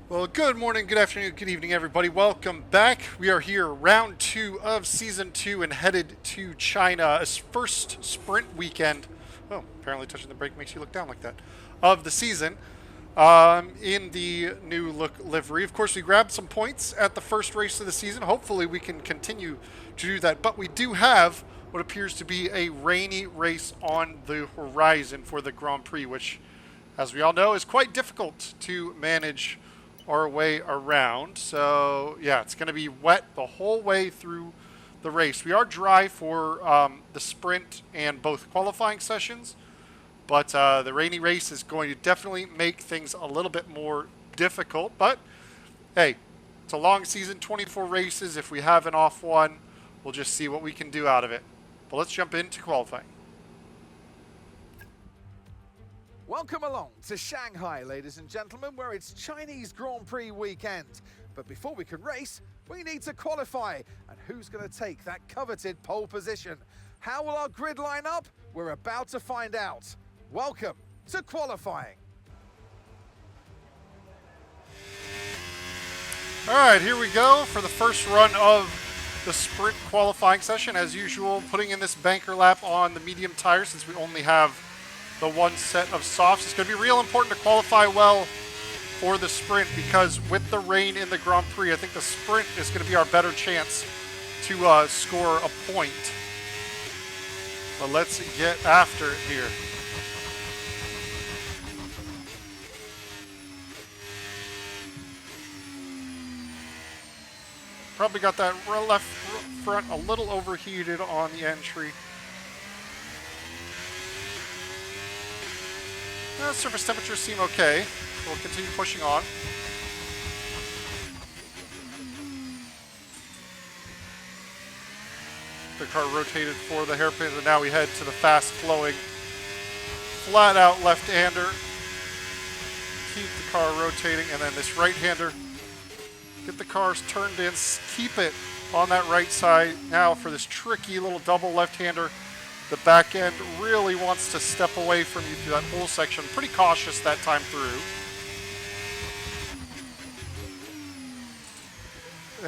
Well, good morning, good afternoon, good evening, everybody. Welcome back. We are here, round 2 of season 2, and headed to China. A first sprint weekend. Oh, apparently touching the brake makes you look down like that. Of the season, in the new look livery. Of course, we grabbed some points at the first race of the season. Hopefully, we can continue to do that. But we do have what appears to be a rainy race on the horizon for the Grand Prix, which, as we all know, is quite difficult to manage our way around. So yeah, it's going to be wet the whole way through the race. We are dry for the sprint and both qualifying sessions, but the rainy race is going to definitely make things a little bit more difficult. But hey, it's a long season, 24 races. If we have an off one, we'll just see what we can do out of it. But let's jump into qualifying. Welcome along to Shanghai, ladies and gentlemen, where it's Chinese Grand Prix weekend. But before we can race, we need to qualify. And who's going to take that coveted pole position? How will our grid line up? We're about to find out. Welcome to qualifying. All right, here we go for the first run of the sprint qualifying session. As usual, putting in this banker lap on the medium tire since we only have the one set of softs. It's going to be real important to qualify well for the sprint because with the rain in the Grand Prix, I think the sprint is going to be our better chance to score a point. But let's get after it here. Probably got that left front a little overheated on the entry. Surface temperatures seem okay. We'll continue pushing on. The car rotated for the hairpins, and now we head to the fast-flowing, flat-out left-hander. Keep the car rotating, and then this right-hander. Get the cars turned in, keep it on that right side. Now for this tricky little double left-hander. The back end really wants to step away from you through that whole section. Pretty cautious that time through.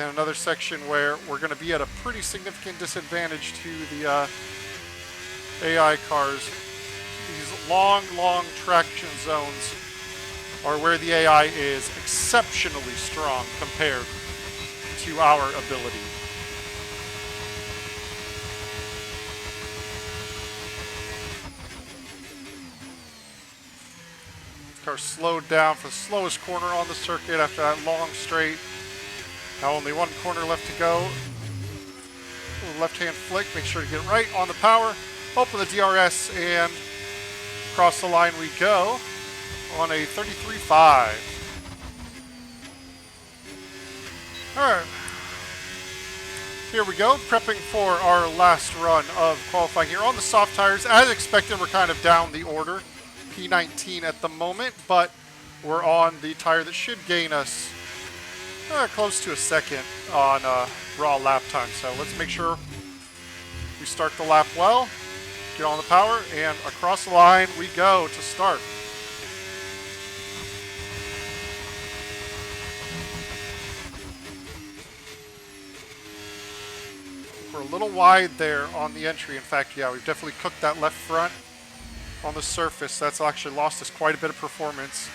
And another section where we're going to be at a pretty significant disadvantage to the AI cars. These long traction zones are where the AI is exceptionally strong compared to our ability. Car slowed down for the slowest corner on the circuit after that long straight. Now only one corner left to go. Left-hand flick, make sure to get right on the power. Open the DRS and across the line we go on a 33.5. All right. Here we go, prepping for our last run of qualifying here on the soft tires. As expected, we're kind of down the order. P19 at the moment, but we're on the tire that should gain us close to a second on raw lap time. So let's make sure we start the lap well, get on the power, and across the line we go to start. We're a little wide there on the entry. In fact, yeah, we've definitely cooked that left front on the surface. That's actually lost us quite a bit of performance.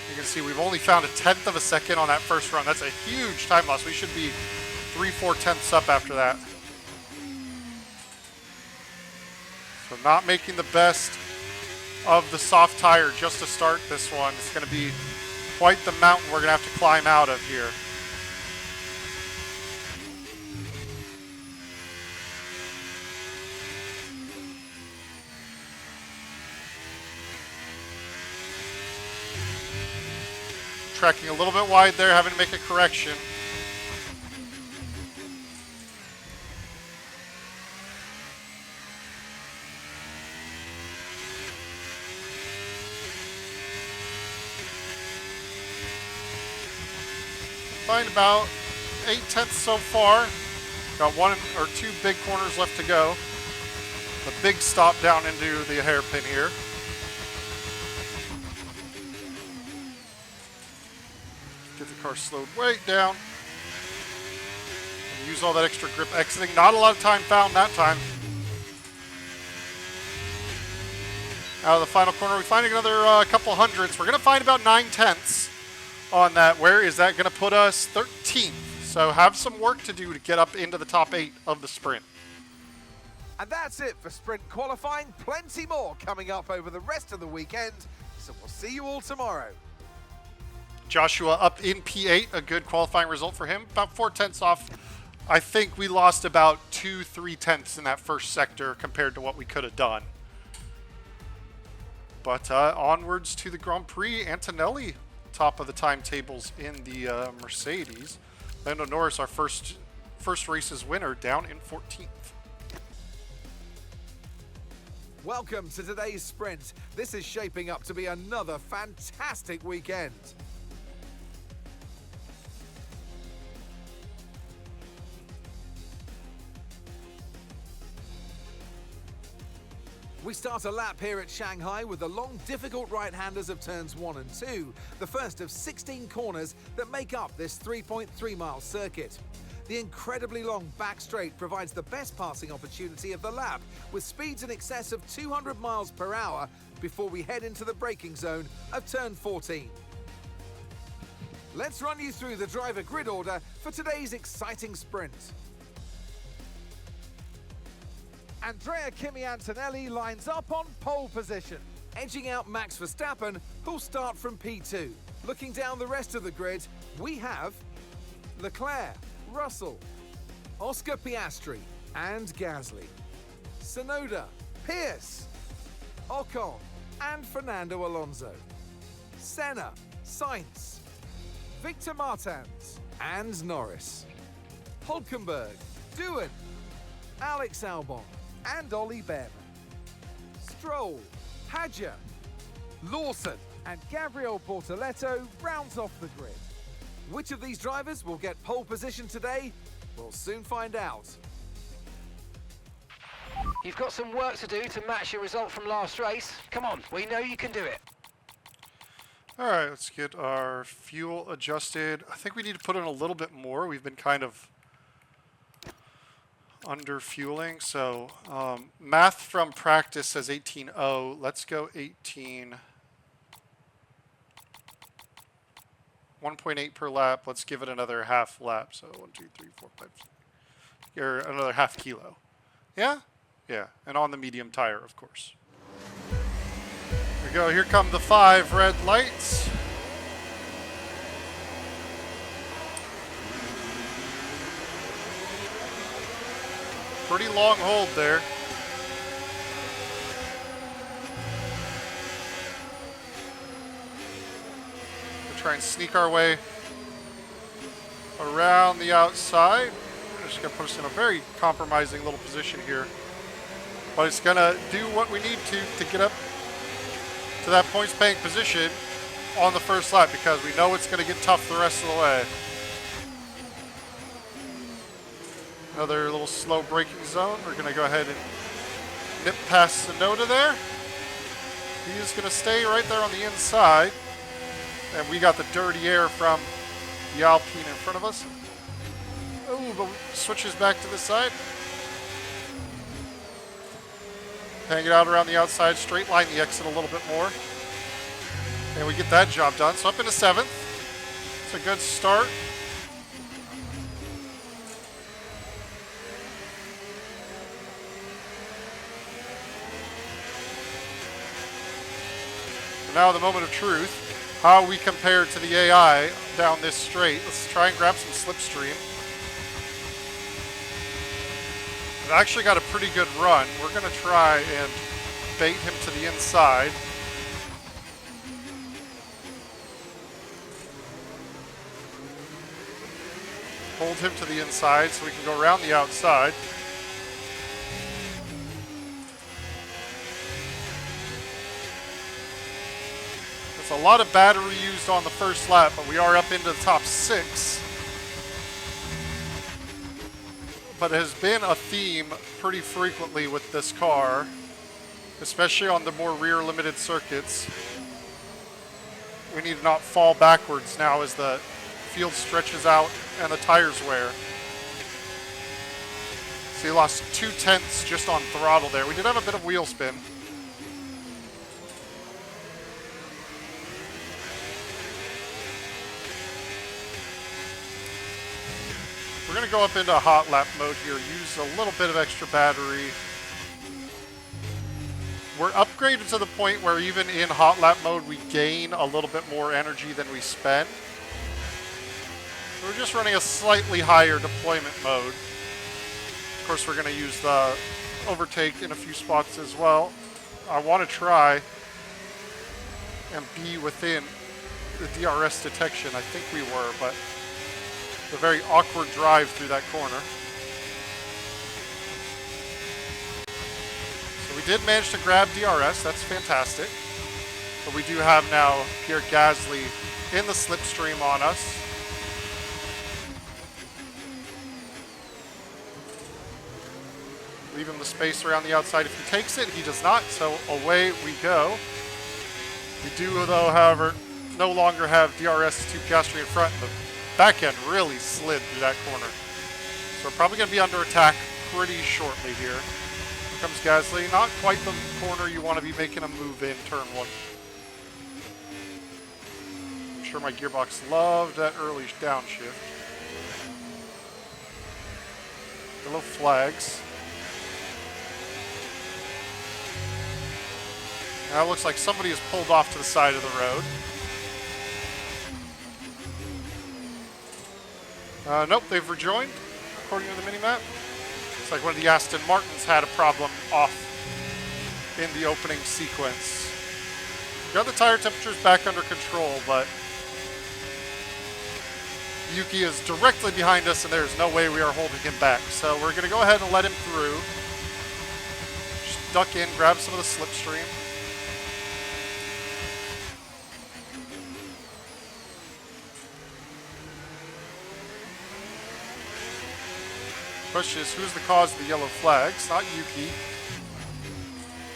You can see we've only found 1/10 of a second on that first run. That's a huge time loss. We should be 3-4 tenths up after that. So not making the best of the soft tire just to start this one. It's going to be quite the mountain we're going to have to climb out of here. Tracking a little bit wide there, having to make a correction. Find about 8/10 so far. Got one or two big corners left to go. The big stop down into the hairpin here. Car slowed way down. And use all that extra grip exiting. Not a lot of time found that time. Out of the final corner, we find another couple hundredths. We're going to find about 9/10 on that. Where is that going to put us? 13th. So have some work to do to get up into the top 8 of the sprint. And that's it for sprint qualifying. Plenty more coming up over the rest of the weekend. So we'll see you all tomorrow. Joshua up in P8, a good qualifying result for him. About 4/10 off. I think we lost about 2-3 tenths in that first sector compared to what we could have done. But onwards to the Grand Prix. Antonelli, top of the timetables in the Mercedes. Lando Norris, our first race's winner, down in 14th. Welcome to today's sprint. This is shaping up to be another fantastic weekend. We start a lap here at Shanghai with the long, difficult right-handers of turns 1 and 2, the first of 16 corners that make up this 3.3-mile circuit. The incredibly long back straight provides the best passing opportunity of the lap, with speeds in excess of 200 miles per hour before we head into the braking zone of turn 14. Let's run you through the driver grid order for today's exciting sprint. Andrea Kimi Antonelli lines up on pole position, edging out Max Verstappen, who'll start from P2. Looking down the rest of the grid, we have Leclerc, Russell, Oscar Piastri, and Gasly, Tsunoda, Pierce, Ocon, and Fernando Alonso, Senna, Sainz, Victor Martins, and Norris, Hulkenberg, Doohan, Alex Albon, and Ollie Behrman, Stroll, Hadjar, Lawson, and Gabriel Bortoleto rounds off the grid. Which of these drivers will get pole position today? We'll soon find out. You've got some work to do to match your result from last race. Come on, we know you can do it. All right, let's get our fuel adjusted. I think we need to put in a little bit more. We've been kind of under fueling. So math from practice says 18.0. Let's go 18. 1.8 per lap. Let's give it another half lap. So 1, 2, 3, 4, 5, 6. Or another half kilo. Yeah? Yeah. And on the medium tire, of course. Here we go. Here come the 5 red lights. Pretty long hold there. We'll try and sneak our way around the outside. We're just going to put us in a very compromising little position here. But it's going to do what we need to get up to that points paying position on the first lap, because we know it's going to get tough the rest of the way. Another little slow braking zone. We're going to go ahead and nip past Tsunoda there. He's going to stay right there on the inside. And we got the dirty air from the Alpine in front of us. Oh, but switches back to the side. Hang it out around the outside, straight line the exit a little bit more. And we get that job done. So up into 7th. It's a good start. Now the moment of truth, how we compare to the AI down this straight. Let's try and grab some slipstream. It actually got a pretty good run. We're going to try and bait him to the inside. Hold him to the inside so we can go around the outside. A lot of battery used on the first lap, but we are up into the top 6. But it has been a theme pretty frequently with this car, especially on the more rear limited circuits. We need to not fall backwards now as the field stretches out and the tires wear. So he lost 0.2 just on throttle there. We did have a bit of wheel spin. We're going to go up into hot lap mode here, use a little bit of extra battery. We're upgraded to the point where even in hot lap mode, we gain a little bit more energy than we spend. We're just running a slightly higher deployment mode. Of course, we're going to use the overtake in a few spots as well. I want to try and be within the DRS detection. I think we were, but a very awkward drive through that corner. So we did manage to grab DRS. That's fantastic. But we do have now Pierre Gasly in the slipstream on us. Leave him the space around the outside if he takes it. He does not, so away we go. We do, though, however, no longer have DRS 2 Piastri in front. The back end really slid through that corner. So we're probably going to be under attack pretty shortly here. Here comes Gasly. Not quite the corner you want to be making a move in turn 1. I'm sure my gearbox loved that early downshift. Yellow flags. Now it looks like somebody has pulled off to the side of the road. Nope, they've rejoined, according to the minimap. Looks like one of the Aston Martins had a problem off in the opening sequence. Got the tire temperatures back under control, but Yuki is directly behind us, and there's no way we are holding him back. So we're going to go ahead and let him through. Just duck in, grab some of the slipstream. Question is, who's the cause of the yellow flags? Not Yuki.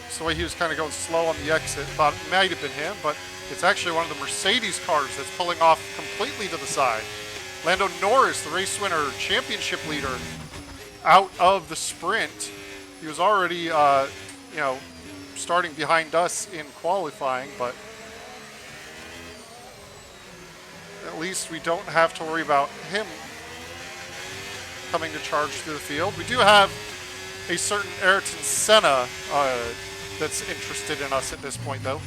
Just the way he was kind of going slow on the exit. Thought it might have been him, but it's actually one of the Mercedes cars that's pulling off completely to the side. Lando Norris, the race winner, championship leader, out of the sprint. He was already, starting behind us in qualifying, but at least we don't have to worry about him coming to charge through the field. We do have a certain Ayrton Senna that's interested in us at this point, though.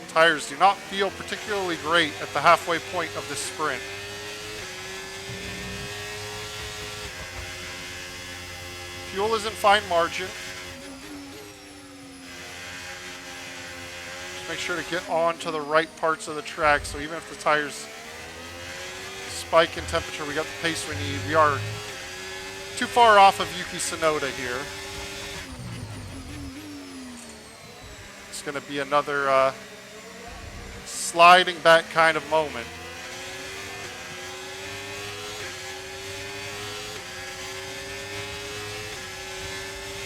Tires do not feel particularly great at the halfway point of this sprint. Fuel is in fine margin. Just make sure to get onto the right parts of the track, so even if the tires spike in temperature, we got the pace we need. We are too far off of Yuki Tsunoda here. It's going to be another sliding back kind of moment.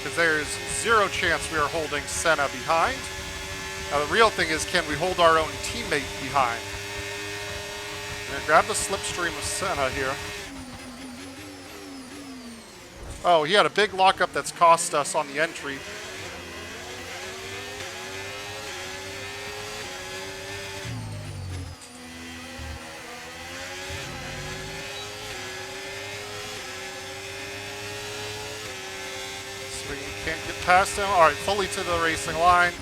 Because there's zero chance we are holding Senna behind. Now the real thing is, can we hold our own teammate behind? I'm going to grab the slipstream of Senna here. Oh, he had a big lockup that's cost us on the entry. So we can't get past him. All right, fully to the racing line.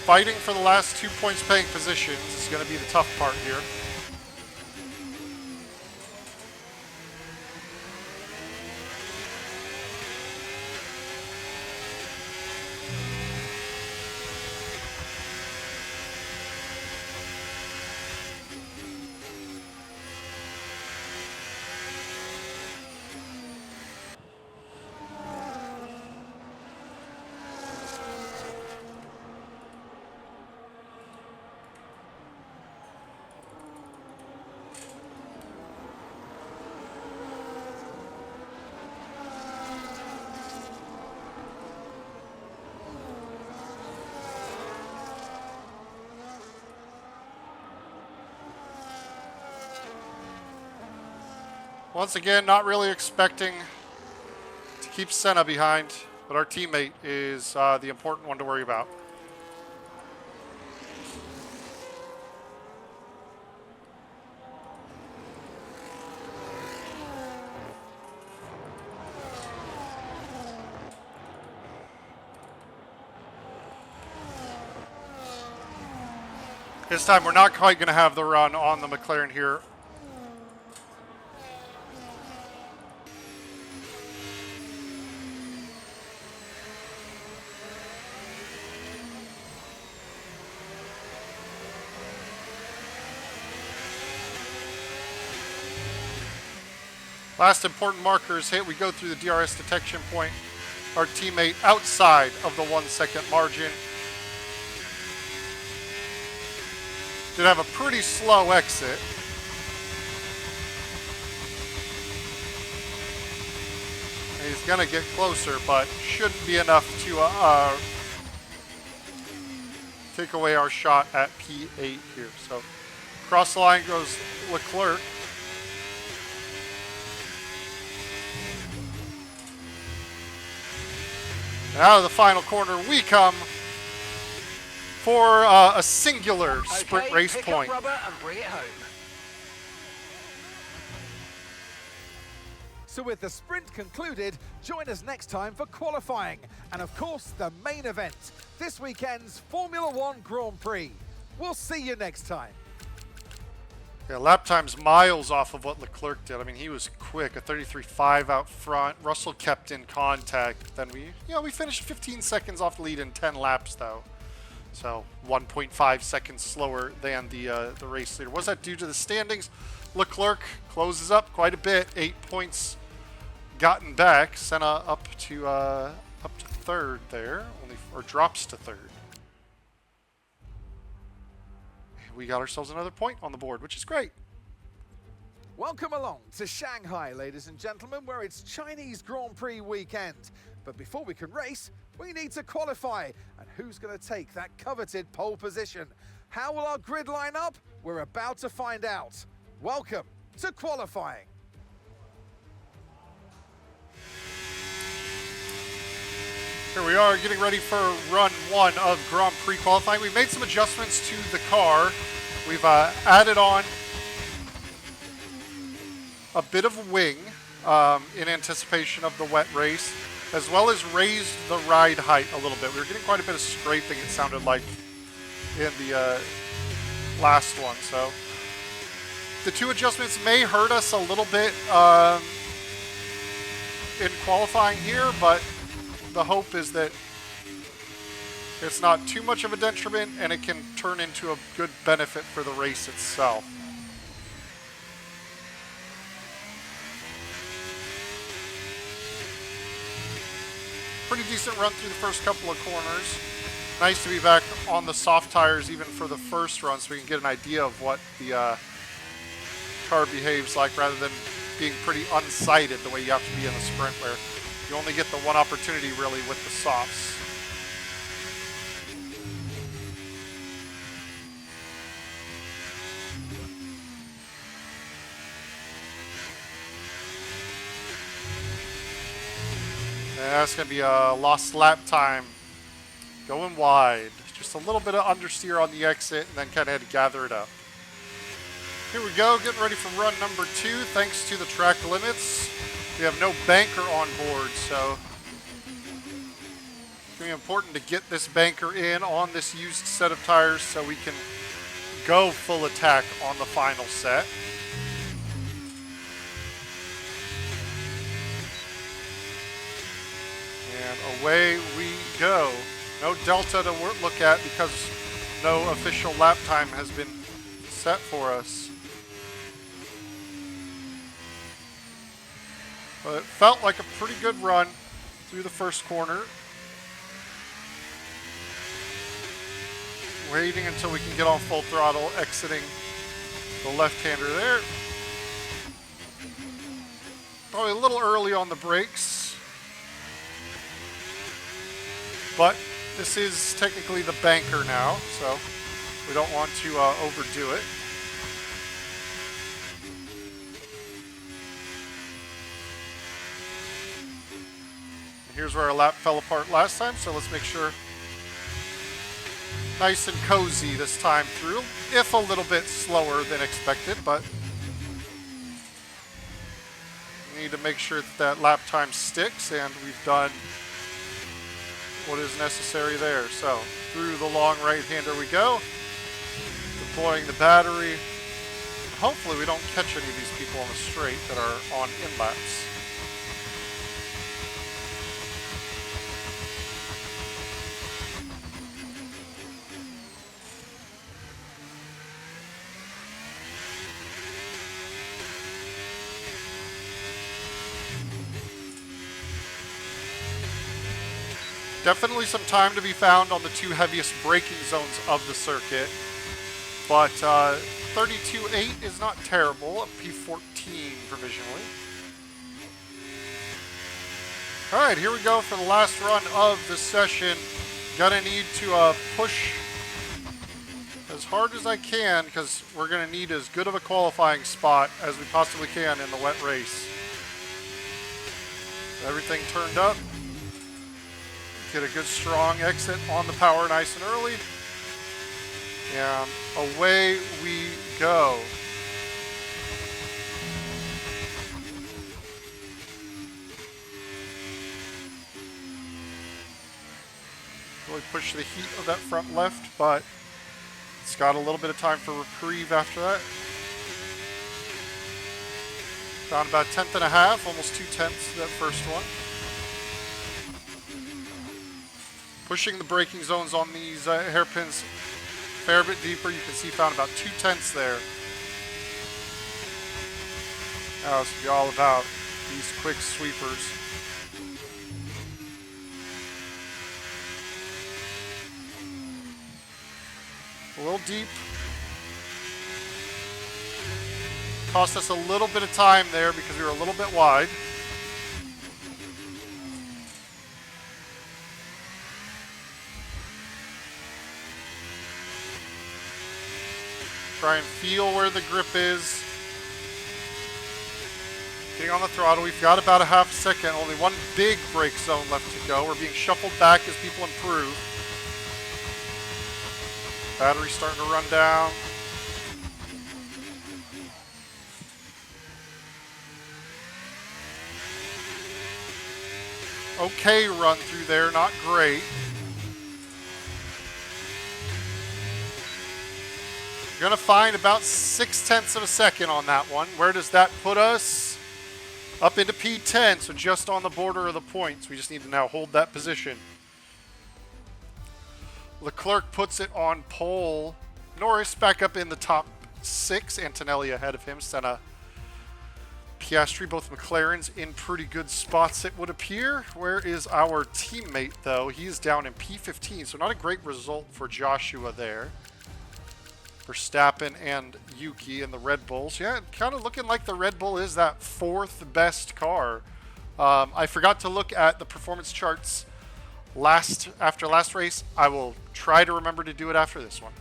Fighting for the last 2 points paying positions is going to be the tough part here. Once again, not really expecting to keep Senna behind, but our teammate is the important one to worry about. This time we're not quite going to have the run on the McLaren here. Last important marker is hit. We go through the DRS detection point. Our teammate outside of the 1 second margin. Did have a pretty slow exit. He's going to get closer, but shouldn't be enough to take away our shot at P8 here. So across the line goes Leclerc. And out of the final corner we come for a singular sprint race pick point. up rubber and bring it home. So with the sprint concluded, join us next time for qualifying. And of course, the main event, this weekend's Formula One Grand Prix. We'll see you next time. Yeah, lap time's miles off of what Leclerc did. I mean, he was quick, a 33.5 out front. Russell kept in contact. Then we finished 15 seconds off the lead in 10 laps, though. So 1.5 seconds slower than the race leader. Was that due to the standings? Leclerc closes up quite a bit. 8 points gotten back. Senna up to third there, or drops to third. We got ourselves another point on the board, which is great. Welcome along to Shanghai, ladies and gentlemen, where it's Chinese Grand Prix weekend. But before we can race, we need to qualify. And who's going to take that coveted pole position? How will our grid line up? We're about to find out. Welcome to qualifying. Here we are getting ready for run 1 of Grand Prix qualifying. We've made some adjustments to the car. We've added on a bit of wing in anticipation of the wet race, as well as raised the ride height a little bit. We were getting quite a bit of scraping, it sounded like, in the last one. So the 2 adjustments may hurt us a little bit in qualifying here, but the hope is that it's not too much of a detriment and it can turn into a good benefit for the race itself. Pretty decent run through the first couple of corners. Nice to be back on the soft tires even for the first run so we can get an idea of what the car behaves like rather than being pretty unsighted the way you have to be in the sprint where you only get the one opportunity really with the softs. And that's going to be a lost lap time. Going wide. Just a little bit of understeer on the exit and then kind of had to gather it up. Here we go, getting ready for run number 2. Thanks to the track limits, we have no banker on board, so it's going to be important to get this banker in on this used set of tires so we can go full attack on the final set. And away we go. No delta to look at because no official lap time has been set for us. But it felt like a pretty good run through the first corner. Waiting until we can get on full throttle, exiting the left-hander there. Probably a little early on the brakes. But this is technically the banker now, so we don't want to overdo it. here's where our lap fell apart last time, so let's make sure nice and cozy this time through, if a little bit slower than expected, but we need to make sure that that lap time sticks, and we've done what is necessary there. So through the long right-hander we go, deploying the battery. Hopefully we don't catch any of these people on the straight that are on in-laps. Definitely some time to be found on the two heaviest braking zones of the circuit, but 32.8 is not terrible, a P14 provisionally. All right, here we go for the last run of the session. Gonna need to push as hard as I can, because we're gonna need as good of a qualifying spot as we possibly can in the wet race. Everything turned up. Get a good strong exit on the power nice and early. And away we go. Really push the heat of that front left, but it's got a little bit of time for reprieve after that. Found about 1/10 and a half, almost 2/10 that first one. Pushing the braking zones on these hairpins a fair bit deeper. You can see found about 2/10 there. Now it's be all about these quick sweepers. A little deep. Cost us a little bit of time there because we were a little bit wide. Try and feel where the grip is. Getting on the throttle. We've got about a half second. Only one big brake zone left to go. We're being shuffled back as people improve. Battery's starting to run down. Okay run through there, not great. You're gonna find about 0.6 of a second on that one. Where does that put us? Up into P10, so just on the border of the points. We just need to now hold that position. Leclerc puts it on pole. Norris back up in the top 6. Antonelli ahead of him. Senna, Piastri, both McLarens in pretty good spots, it would appear. Where is our teammate, though? He's down in P15, so not a great result for Joshua there. Verstappen and Yuki and the Red Bulls. Yeah, kind of looking like the Red Bull is that 4th best car. I forgot to look at the performance charts after last race. I will try to remember to do it after this one,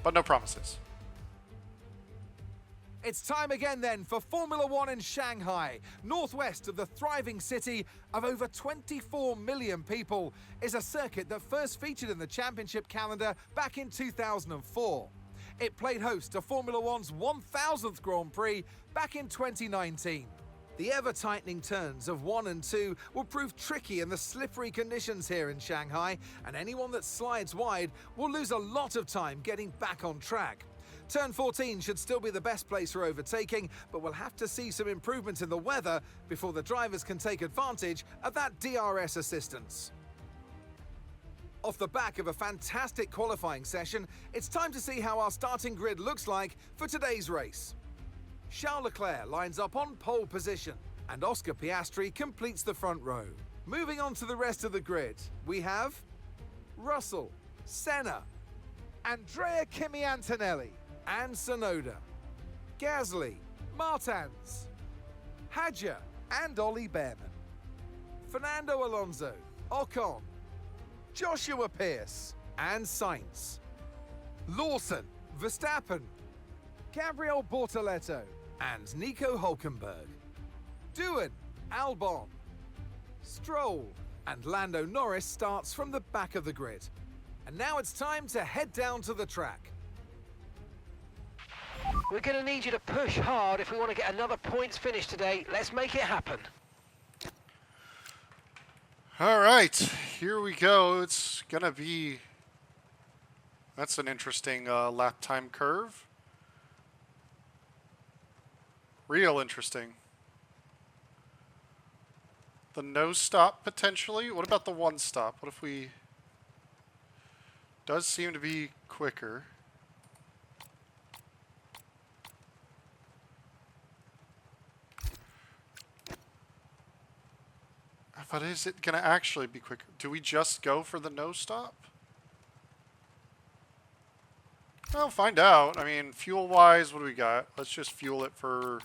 but no promises. It's time again then for Formula One in Shanghai. Northwest of the thriving city of over 24 million people is a circuit that first featured in the championship calendar back in 2004. It played host to Formula One's 1000th Grand Prix back in 2019. The ever-tightening turns of 1 and 2 will prove tricky in the slippery conditions here in Shanghai, and anyone that slides wide will lose a lot of time getting back on track. Turn 14 should still be the best place for overtaking, but we'll have to see some improvements in the weather before the drivers can take advantage of that DRS assistance. Off the back of a fantastic qualifying session, it's time to see how our starting grid looks like for today's race. Charles Leclerc lines up on pole position, and Oscar Piastri completes the front row. Moving on to the rest of the grid, we have Russell, Senna, Andrea Kimi Antonelli, and Tsunoda, Gasly, Martins, Hadjar, and Ollie Behrman, Fernando Alonso, Ocon, Joshua Pierce, and Sainz, Lawson, Verstappen, Gabriel Bortoleto, and Nico Hülkenberg, Doohan, Albon, Stroll, And Lando Norris starts from the back of the grid. And now it's time to head down to the track. We're going to need you to push hard if we want to get another points finish today. Let's make it happen. All right, here we go. It's going to be... That's an interesting lap time curve. Real interesting. The no stop potentially. What about the one stop? What if we... Does seem to be quicker. But is it going to actually be quicker? Do we just go for the no stop? Well, find out. I mean, fuel-wise, what do we got? Let's just fuel it for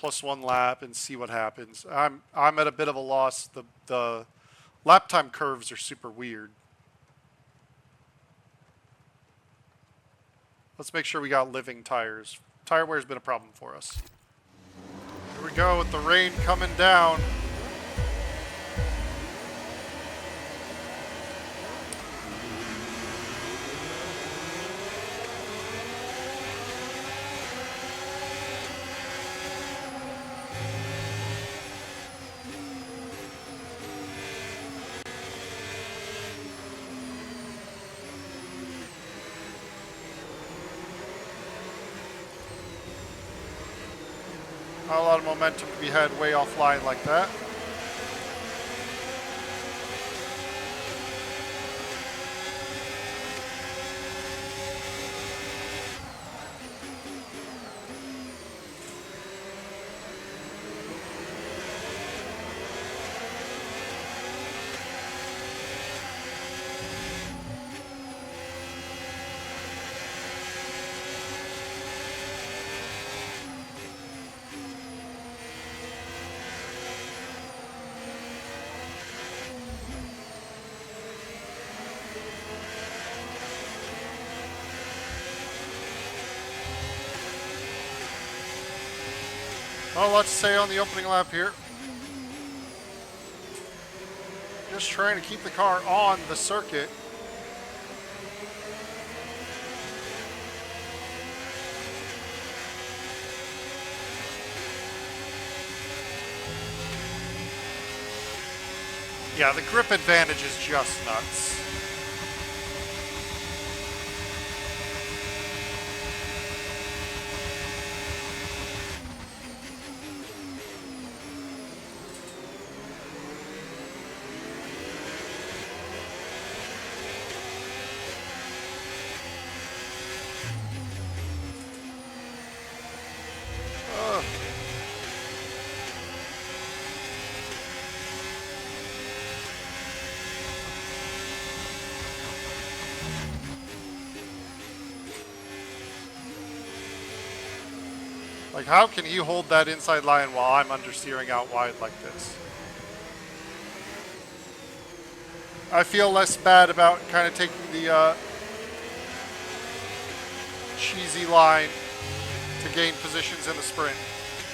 +1 lap and see what happens. I'm at a bit of a loss. The lap time curves are super weird. Let's make sure we got living tires. Tire wear's been a problem for us. Here we go with the rain coming down. Not a lot of momentum to be had way offline like that. Not a lot to say on the opening lap here. Just trying to keep the car on the circuit. Yeah, the grip advantage is just nuts. Like, how can he hold that inside line while I'm understeering out wide like this? I feel less bad about kind of taking the cheesy line to gain positions in the sprint.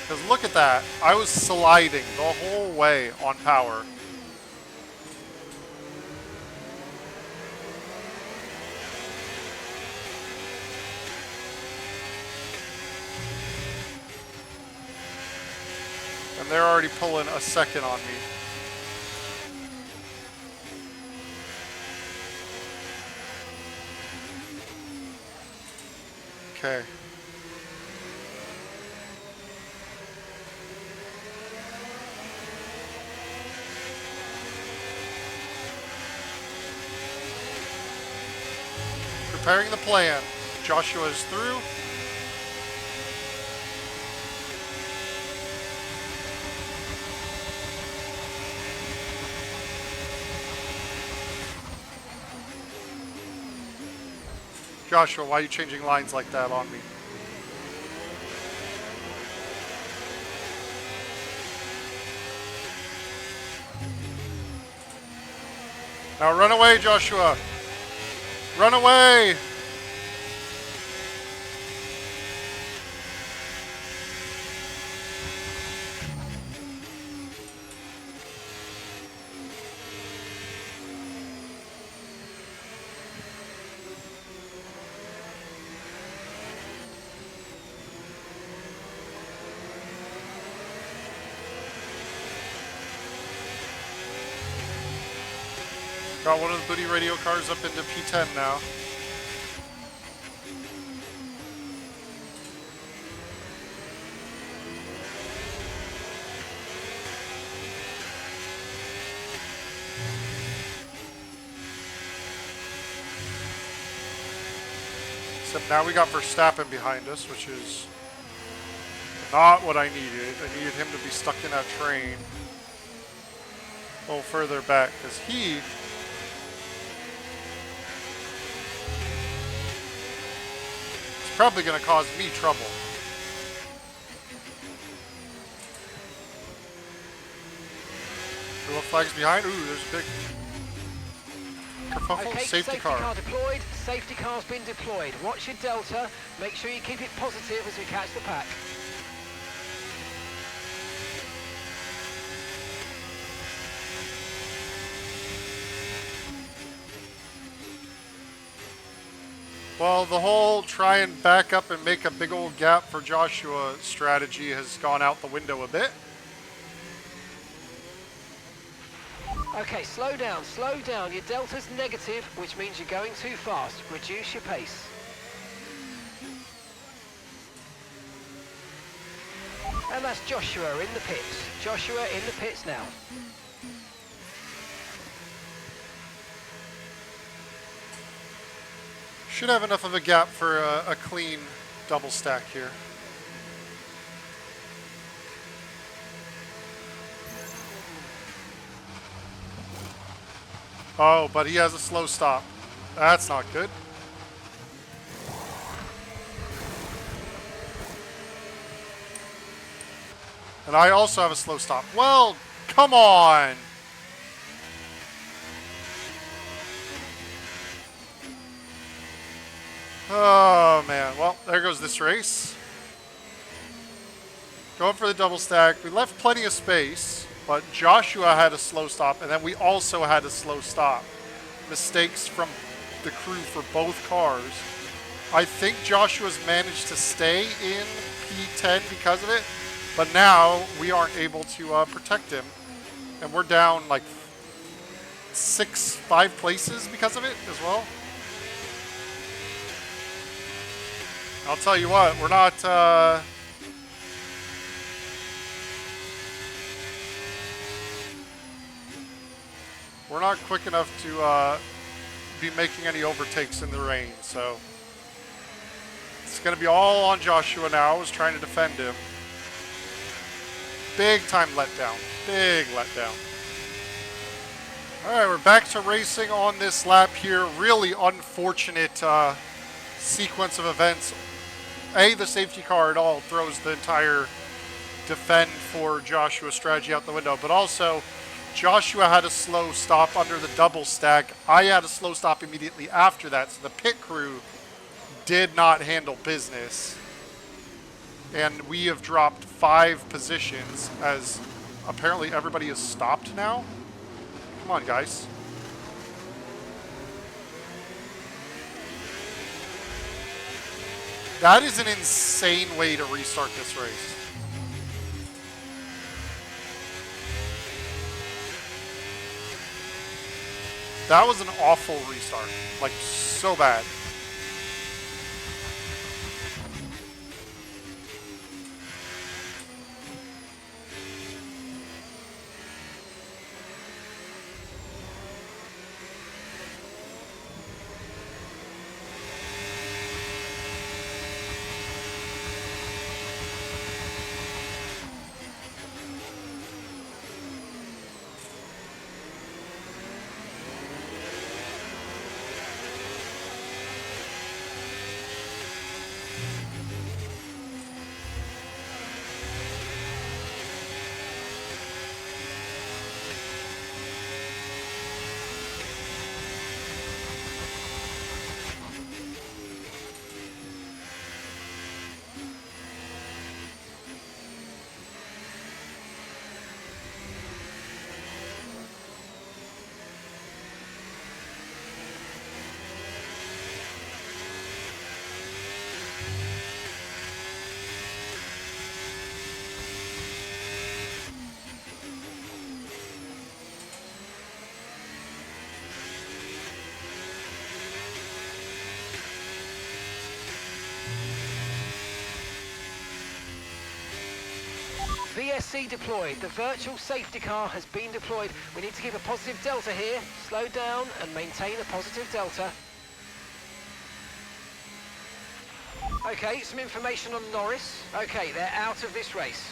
Because look at that. I was sliding the whole way on power. And they're already pulling a second on me. Okay. Preparing the plan. Joshua is through. Joshua, why are you changing lines like that on me? Now run away, Joshua. Run away. got one of the booty radio cars up into P10 now. Except now we got Verstappen behind us, which is not what I needed. I needed him to be stuck in that train a little further back, because he's probably going to cause me trouble. Yellow flags behind. Ooh, there's a big kerfuffle. Okay, Safety car. deployed. Safety car's been deployed. Watch your delta. Make sure you keep it positive as we catch the pack. Well, the whole try and back up and make a big old gap for Joshua strategy has gone out the window a bit. Okay, slow down, slow down. Your delta's negative, which means you're going too fast. Reduce your pace. And that's Joshua in the pits. Joshua in the pits now. Should have enough of a gap for a clean double stack here. Oh, but he has a slow stop. That's not good. And I also have a slow stop. Well, come on. Oh, man. Well, there goes this race. Going for the double stack. We left plenty of space, but Joshua had a slow stop, and then we also had a slow stop. Mistakes from the crew for both cars. I think Joshua's managed to stay in P10 because of it, but now we aren't able to protect him. And we're down like 5 places because of it as well. I'll tell you what, we're not quick enough to be making any overtakes in the rain, so it's going to be all on Joshua now. I was trying to defend him. Big time letdown. Big letdown. All right, we're back to racing on this lap here. Really unfortunate sequence of events. The safety car at all throws the entire defend for Joshua strategy out the window, but also Joshua had a slow stop under the double stack. I had a slow stop immediately after that, so the pit crew did not handle business. And we have dropped 5 positions as apparently everybody is stopped now. Come on, guys. That is an insane way to restart this race. That was an awful restart. Like, so bad. VSC deployed. The virtual safety car has been deployed. We need to keep a positive delta here. Slow down and maintain a positive delta. Okay, some information on Norris. Okay, they're out of this race.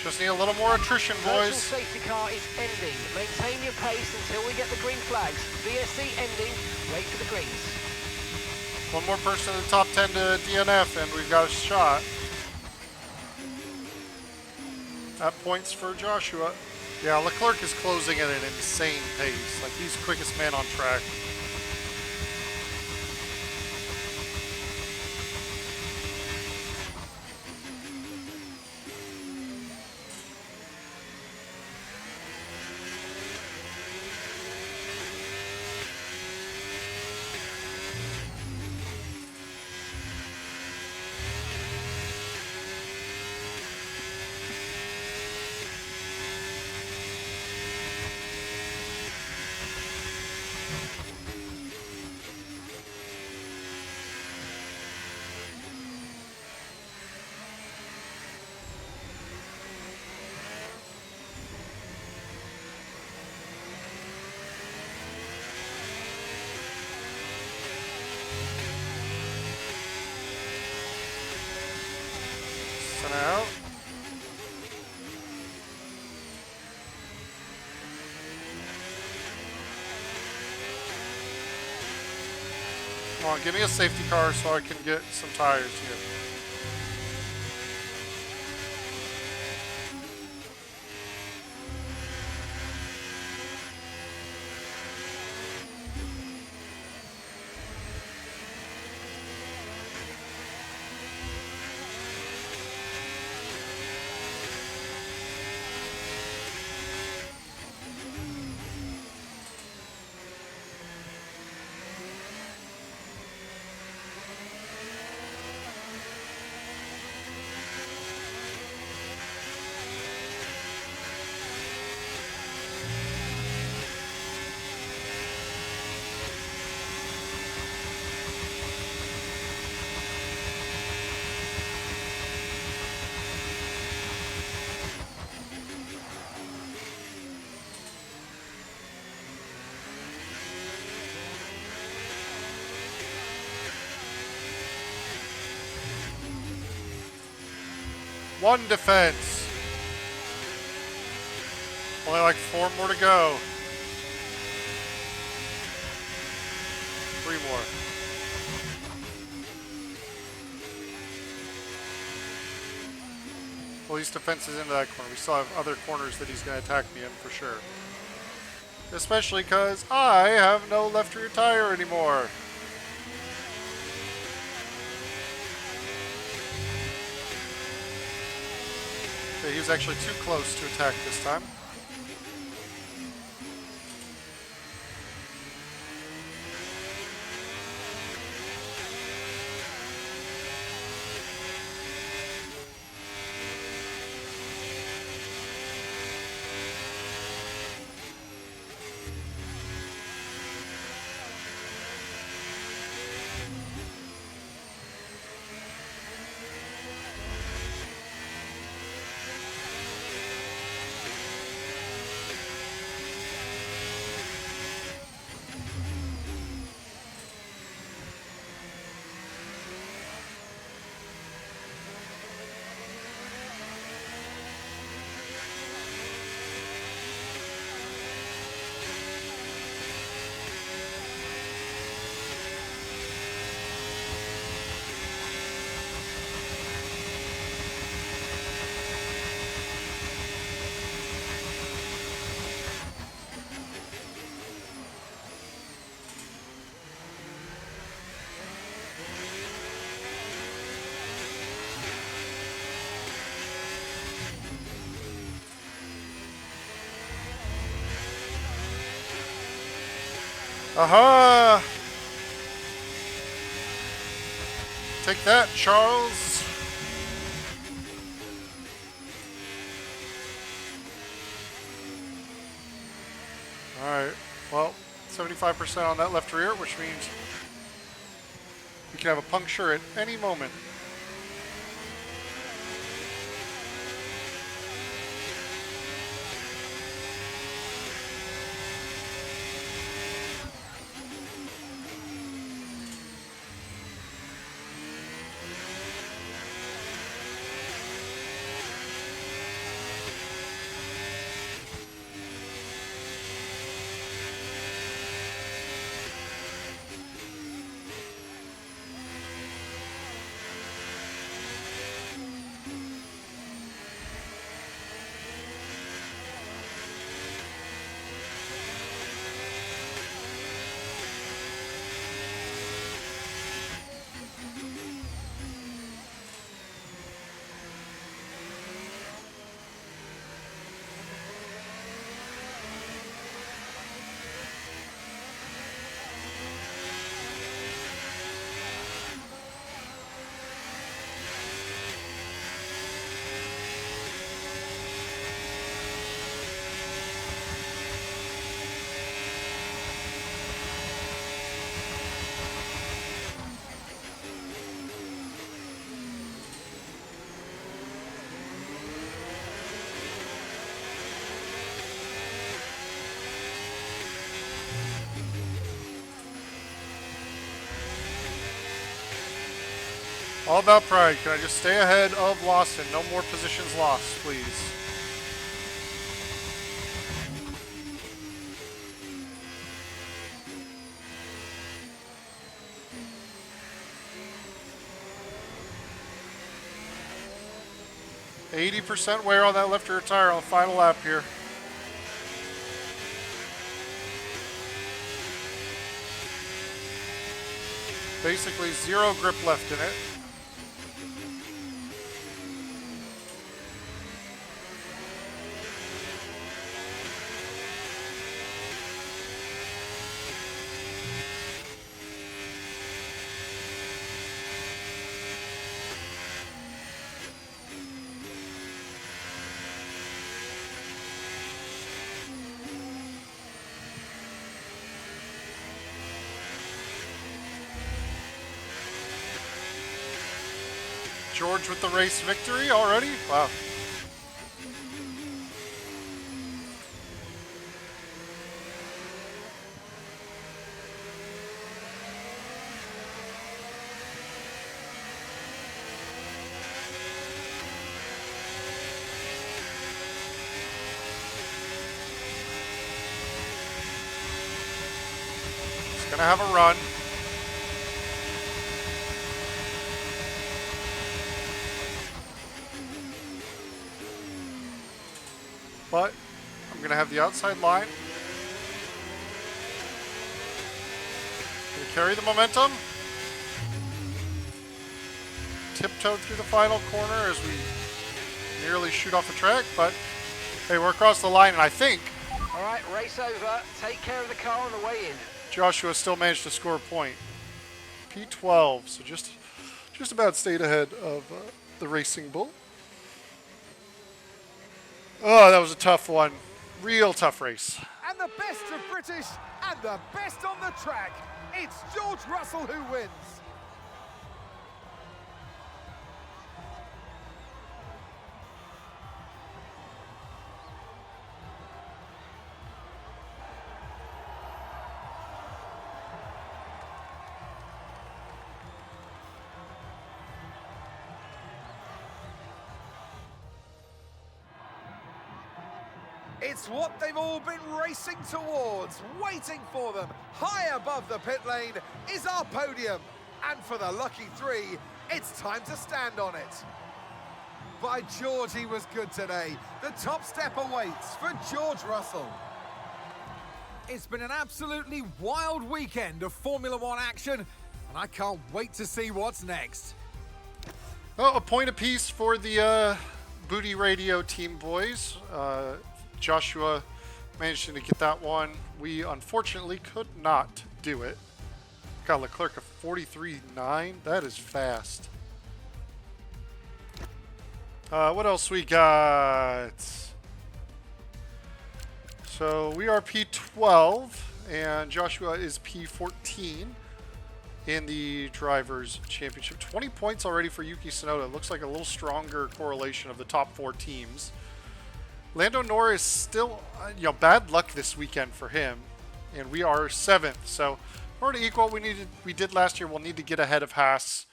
Just need a little more attrition, Virtual boys. safety car is ending. Maintain your pace until we get the green flags. VSC ending. Wait for the greens. One more person in the top 10 to DNF, and we've got a shot at points for Joshua. Yeah, Leclerc is closing at an insane pace. Like, he's quickest man on track. Out. Come on, give me a safety car so I can get some tires here. One defense. Only like 4 more to go. 3 more. Well, these defenses into that corner. We still have other corners that he's going to attack me in for sure. Especially because I have no left rear tire anymore. Okay, he was actually too close to attack this time. Aha! Take that, Charles. Alright, well, 75% on that left rear, which means we can have a puncture at any moment. All about pride. Can I just stay ahead of Lawson? No more positions lost, please. %80 wear on that left rear tire on the final lap here. Basically 0 grip left in it. George with the race victory already? Wow. It's gonna have a run. But I'm going to have the outside line. Going to carry the momentum. Tiptoe through the final corner as we nearly shoot off the track. But hey, we're across the line, and I think... All right, race over. Take care of the car on the way in. Joshua still managed to score a point. P12, so just about stayed ahead of the Racing Bull. Oh, that was a tough one. Real tough race. And the best of British and the best on the track. It's George Russell who wins. It's what they've all been racing towards, waiting for them. High above the pit lane is our podium. And for the lucky three, it's time to stand on it. By George, he was good today. The top step awaits for George Russell. It's been an absolutely wild weekend of Formula One action, and I can't wait to see what's next. Well, a point apiece for the Booty Radio team boys. Joshua managing to get that one. We unfortunately could not do it. Got Leclerc of 43.9. That is fast. What else we got? So we are P12 and Joshua is P14 in the Drivers' Championship. 20 points already for Yuki Tsunoda. Looks like a little stronger correlation of the top 4 teams. Lando Norris still, bad luck this weekend for him, and we are 7th. So in order to equal what we did last year, we'll need to get ahead of Haas,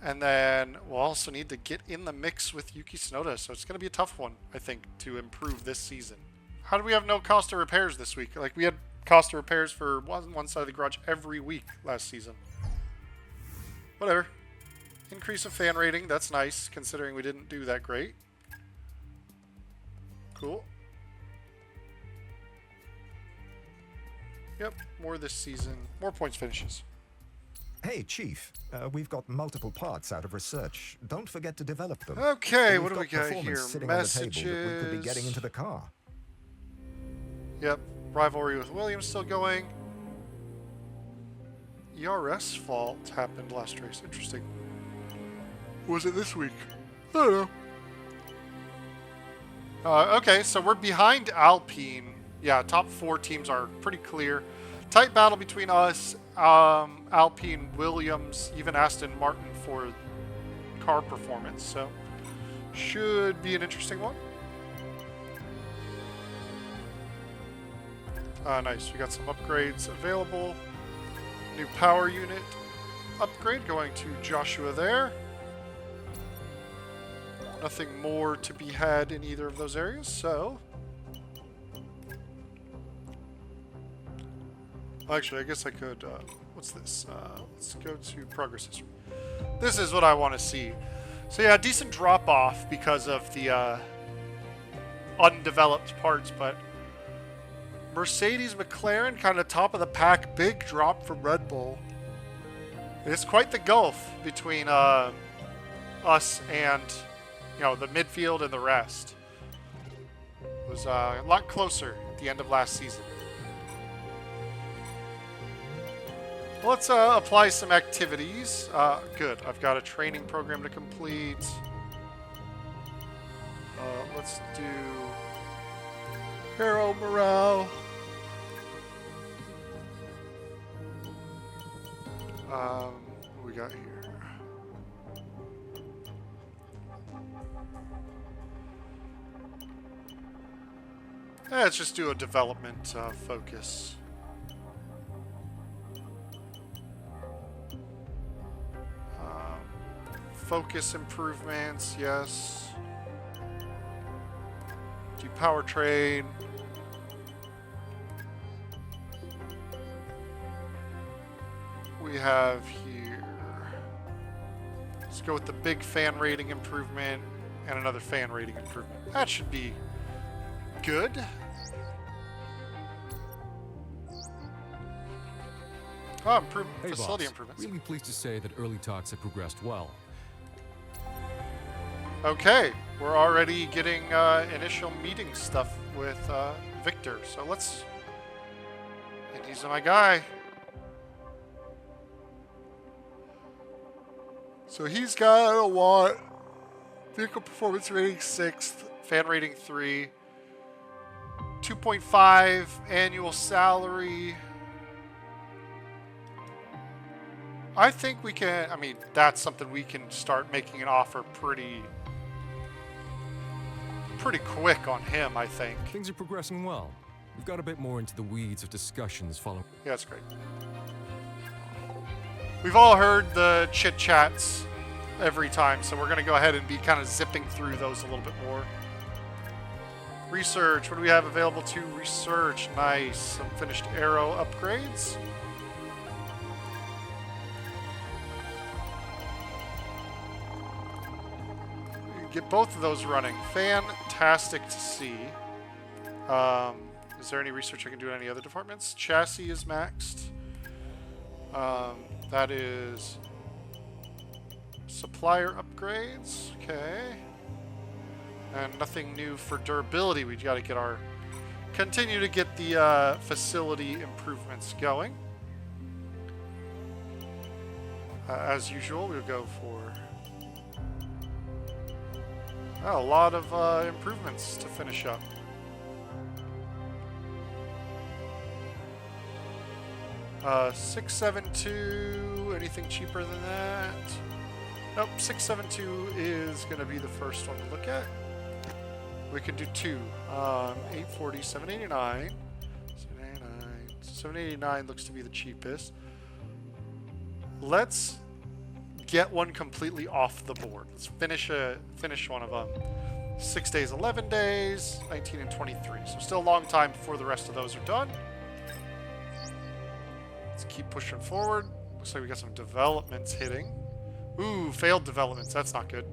and then we'll also need to get in the mix with Yuki Tsunoda. So it's going to be a tough one, I think, to improve this season. How do we have no Costa repairs this week? Like, we had Costa repairs for one side of the garage every week last season. Whatever. Increase of fan rating. That's nice, considering we didn't do that great. Cool. Yep, more this season. More points finishes. Hey, Chief. We've got multiple parts out of research. Don't forget to develop them. Okay, We've what do we got performance here? sitting on the table that we could be Messages. getting into the car. Yep, rivalry with Williams still going. ERS fault happened last race. Interesting. Was it this week? I don't know. Okay, so we're behind Alpine. Yeah, top 4 teams are pretty clear. Tight battle between us, Alpine, Williams, even Aston Martin for car performance. So should be an interesting one. Nice. We got some upgrades available. New power unit upgrade going to Joshua there. Nothing more to be had in either of those areas, so... Actually, I guess I could... what's this? Let's go to progress history. This is what I want to see. So yeah, decent drop-off because of the undeveloped parts, but... Mercedes, McLaren, kind of top of the pack. Big drop from Red Bull. It's quite the gulf between us and, the midfield and the rest. It was a lot closer at the end of last season. Let's apply some activities. Good. I've got a training program to complete. Let's do Hero Morale. What we got here? Let's just do a development focus. Focus improvements, yes. Do powertrain. We have here. Let's go with the big fan rating improvement and another fan rating improvement. That should be good. Oh, Hey, facility boss. improvements. Really pleased to say that early talks have progressed well. Okay, we're already getting initial meeting stuff with Victor, so let's... And he's my guy. So he's got a lot. Vehicle performance rating 6th, fan rating 3, 2.5 annual salary. I think we can, that's something we can start making an offer pretty quick on him, I think. Things are progressing well. We've got a bit more into the weeds of discussions following. Yeah, that's great. We've all heard the chit chats every time, so we're going to go ahead and be kind of zipping through those a little bit more. Research, what do we have available to research? Nice, some finished aero upgrades. Get both of those running. Fantastic to see. Is there any research I can do in any other departments? Chassis is maxed. That is supplier upgrades. Okay. And nothing new for durability. We got to get our continue to get the facility improvements going. As usual, we'll go for a lot of improvements to finish up. Uh, 672, anything cheaper than that? Nope, 672 is going to be the first one to look at. We can do two. 840, 789. 789. 789 looks to be the cheapest. Let's get one completely off the board. Let's finish one of them. 6 days, 11 days, 19 and 23. So still a long time before the rest of those are done. Let's keep pushing forward. Looks like we got some developments hitting. Ooh, failed developments. That's not good.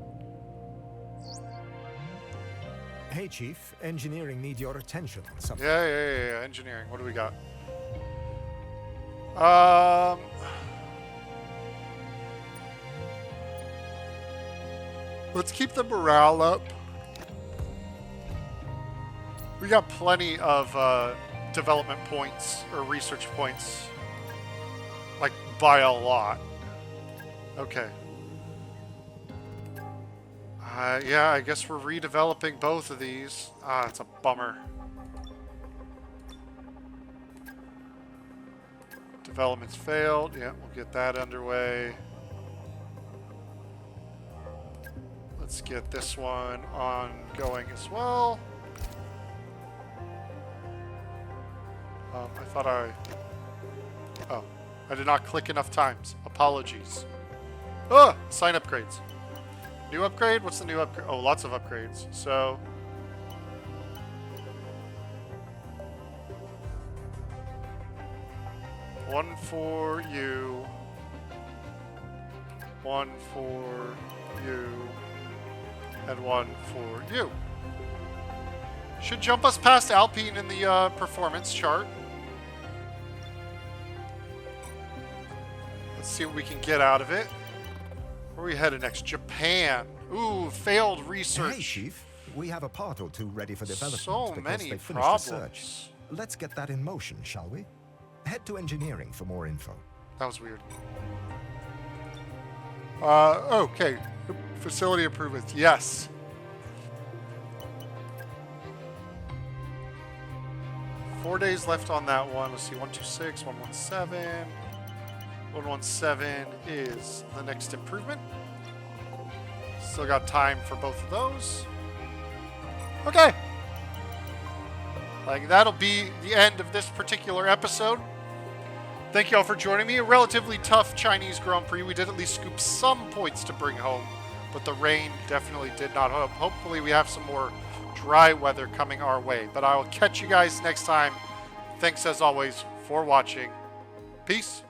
Hey, Chief. Engineering need your attention on something. Yeah. Engineering. What do we got? Let's keep the morale up. We got plenty of development points or research points, like by a lot. Okay. Yeah, I guess we're redeveloping both of these. Ah, it's a bummer. Development's failed. Yeah, we'll get that underway. Let's get this one ongoing as well. Oh, I did not click enough times. Apologies. Oh, sign upgrades. New upgrade? What's the new upgrade? Oh, lots of upgrades. So, one for you. One for you. And one for you. Should jump us past Alpine in the performance chart. Let's see what we can get out of it. Where are we headed next? Japan. Ooh, failed research. Hey, Chief. We have a part or two ready for development. So because many they finished problems. research. Let's get that in motion, shall we? Head to engineering for more info. That was weird. Okay. Facility improvements. Yes. Four days left on that one. Let's see. 126, 117. 117 is the next improvement. Still got time for both of those. Okay. Like, that'll be the end of this particular episode. Thank you all for joining me. A relatively tough Chinese Grand Prix. We did at least scoop some points to bring home, but the rain definitely did not help. Hopefully we have some more dry weather coming our way. But I will catch you guys next time. Thanks as always for watching. Peace.